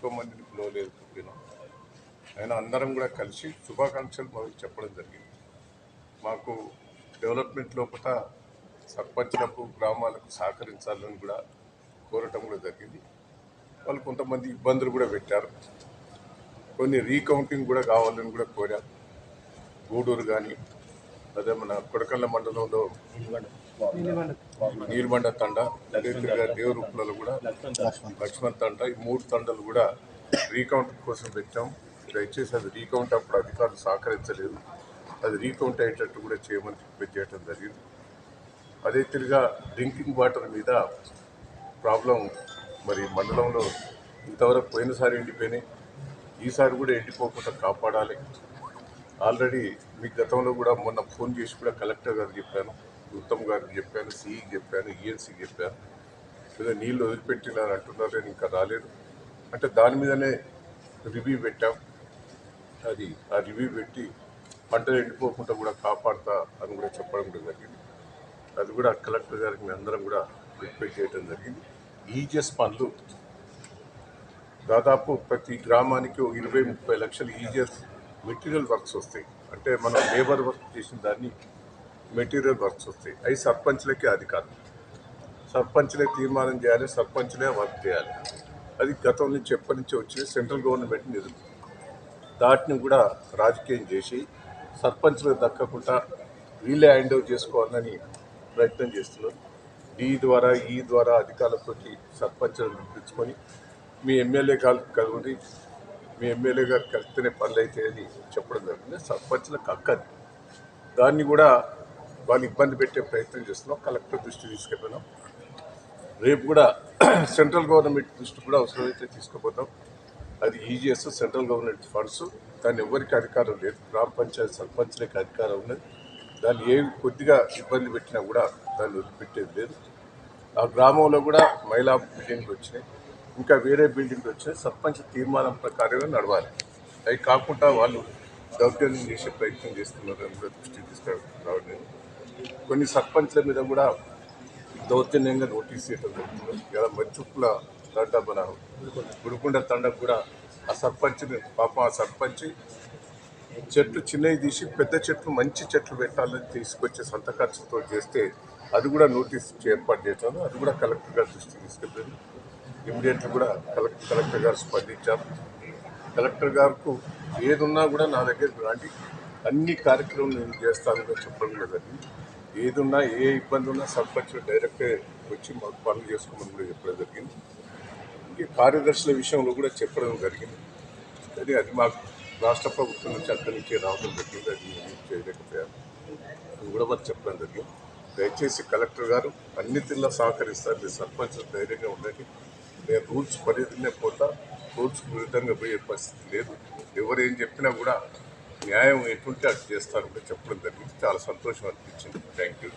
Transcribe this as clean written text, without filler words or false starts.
ఎక్కువ మందిని పిలవలేదు చెప్పినాం. అయినా అందరం కూడా కలిసి శుభాకాంక్షలు మొదలు చెప్పడం జరిగింది. మాకు డెవలప్మెంట్ లోపల సర్పంచ్లకు గ్రామాలకు సహకరించాలని కూడా కోరటం కూడా జరిగింది. వాళ్ళు కొంతమంది ఇబ్బందులు కూడా పెట్టారు. కొన్ని రీకౌంటింగ్ కూడా కావాలని కూడా కోరారు. గూడూరు కానీ అదే మన కొడకళ్ళ మండలంలో నీల్బండ తండ, అదేవిధంగా దేవరూపులలో కూడా లక్ష్మణ్ తండ, ఈ 3 తండలు కూడా రీకౌంట్ కోసం పెట్టాం. దయచేసి అది రీకౌంట్ అప్పుడు అధికారులు సహకరించలేదు. అది రీకౌంట్ అయ్యేటట్టు కూడా చేయమని రిక్వెస్ట్ చేయడం జరిగింది. అదే తిరిగా డ్రింకింగ్ వాటర్ మీద ప్రాబ్లం మరి మండలంలో ఇంతవరకు పోయినసారి ఎండిపోయినాయి, ఈసారి కూడా ఎండిపోకుండా కాపాడాలి. ఆల్రెడీ మీ గతంలో కూడా మొన్న ఫోన్ చేసి కూడా కలెక్టర్ గారికి చెప్పాను, ఉత్తమ్ గారికి చెప్పాను, సిఈకి చెప్పాను, ఈఎన్సీకి చెప్పాను. ఏదో నీళ్ళు వదిలిపెట్టినారు అంటున్నారు, ఇంకా రాలేదు. అంటే దాని మీదనే రివ్యూ పెట్టాం. అది ఆ రివ్యూ పెట్టి పంటలు ఎండిపోకుండా కూడా కాపాడుతా అని కూడా చెప్పడం కూడా జరిగింది. అది కూడా కలెక్టర్ గారికి మేము అందరం కూడా రిక్వెస్ట్ చేయడం జరిగింది. ఈజీఎస్ పనులు దాదాపు ప్రతి గ్రామానికి 20-30 లక్షలు ఈజీఎస్ మెటీరియల్ వర్క్స్ వస్తాయి. అంటే మనం లేబర్ వర్క్ చేసిన దాన్ని మెటీరియల్ వర్క్స్ వస్తాయి. అవి సర్పంచ్లకే అధికారం. సర్పంచ్లే తీర్మానం చేయాలి, సర్పంచ్లే వర్క్ చేయాలి. అది గతం నుంచి ఎప్పటి నుంచి వచ్చి సెంట్రల్ గవర్నమెంట్ నిధులు దాటిని కూడా రాజకీయం చేసి సర్పంచ్లకు దక్కకుండా వీళ్ళే హ్యాండ్ ఓవర్ చేసుకోవాలని ప్రయత్నం చేస్తున్నారు. ఈ ద్వారా అధికారులతోటి సర్పంచ్లను పిలిపించుకొని మీ ఎమ్మెల్యే గారు కలుగుని, మీ ఎమ్మెల్యే గారు కలిస్తేనే పనులు అవుతాయని చెప్పడం జరిగింది. సర్పంచ్లకు హక్కది. దాన్ని కూడా వాళ్ళు ఇబ్బంది పెట్టే ప్రయత్నం చేస్తున్నాం. కలెక్టర్ దృష్టి తీసుకెళ్ళినాం. రేపు కూడా సెంట్రల్ గవర్నమెంట్ దృష్టి కూడా అవసరమైతే తీసుకుపోతాం. అది ఈజీఎస్ సెంట్రల్ గవర్నమెంట్ ఫండ్స్, దాన్ని ఎవరికి అధికారం లేదు. గ్రామ పంచాయతీ సర్పంచ్లకి అధికారం ఉన్నది. దాన్ని ఏ కొద్దిగా ఇబ్బంది పెట్టినా కూడా దాన్ని వదిలిపెట్టేది లేదు. ఆ గ్రామంలో కూడా మహిళా బిల్డింగ్లు వచ్చినాయి, ఇంకా వేరే బిల్డింగ్లు వచ్చినాయి. సర్పంచ్ తీర్మానం ప్రకారంగా నడవాలి. అవి కాకుండా వాళ్ళు దౌర్జన్యం చేసే ప్రయత్నం చేస్తున్నారని కూడా దృష్టికి తీసుకురావడం. కొన్ని సర్పంచ్ల మీద కూడా దౌర్జన్యంగా నోటీస్ చేయడం జరుగుతుంది. ఇలా మర్చుప్పుల తండ మన గుడికొండ తండకు కూడా ఆ సర్పంచ్ని పాపం ఆ సర్పంచ్ చెట్లు చిన్నవి తీసి పెద్ద చెట్లు మంచి చెట్లు పెట్టాలని తీసుకొచ్చే సొంత ఖర్చుతో చేస్తే అది కూడా నోటీస్ ఏర్పాటు చేశాను. అది కూడా కలెక్టర్ గారి దృష్టికి తీసుకెళ్ళాను. ఇమీడియట్గా కూడా కలెక్టర్ గారు స్పందించారు. కలెక్టర్ గారికి ఏదున్నా కూడా నా దగ్గరికి రండి, అన్ని కార్యక్రమాలు నేను చేస్తానని చెప్పడం జరిగింది. ఏదున్నా ఏ ఇబ్బంది ఉన్నా సర్పంచ్ డైరెక్టే వచ్చి మాకు పనులు చేసుకోమని కూడా చెప్పడం జరిగింది. ఇంకే కార్యదర్శుల విషయంలో కూడా చెప్పడం జరిగింది. అది మాకు రాష్ట్ర ప్రభుత్వం నుంచి అక్కడి నుంచి రావడం జరిగింది. అది చేయలేకపోయారు. అది కూడా మాకు చెప్పడం జరిగింది. దయచేసి కలెక్టర్ గారు అన్ని తీరులా సహకరిస్తారు. మీరు సర్పంచ్ ధైర్యంగా ఉండండి. నేను రూల్స్ పరిధినే పోతా, రూల్స్ విరుద్ధంగా పోయే పరిస్థితి లేదు. ఎవరేం చెప్పినా కూడా న్యాయం ఎటువంటి అటు చేస్తారు కూడా చెప్పడం జరిగింది. చాలా సంతోషం అనిపించింది. Thank you.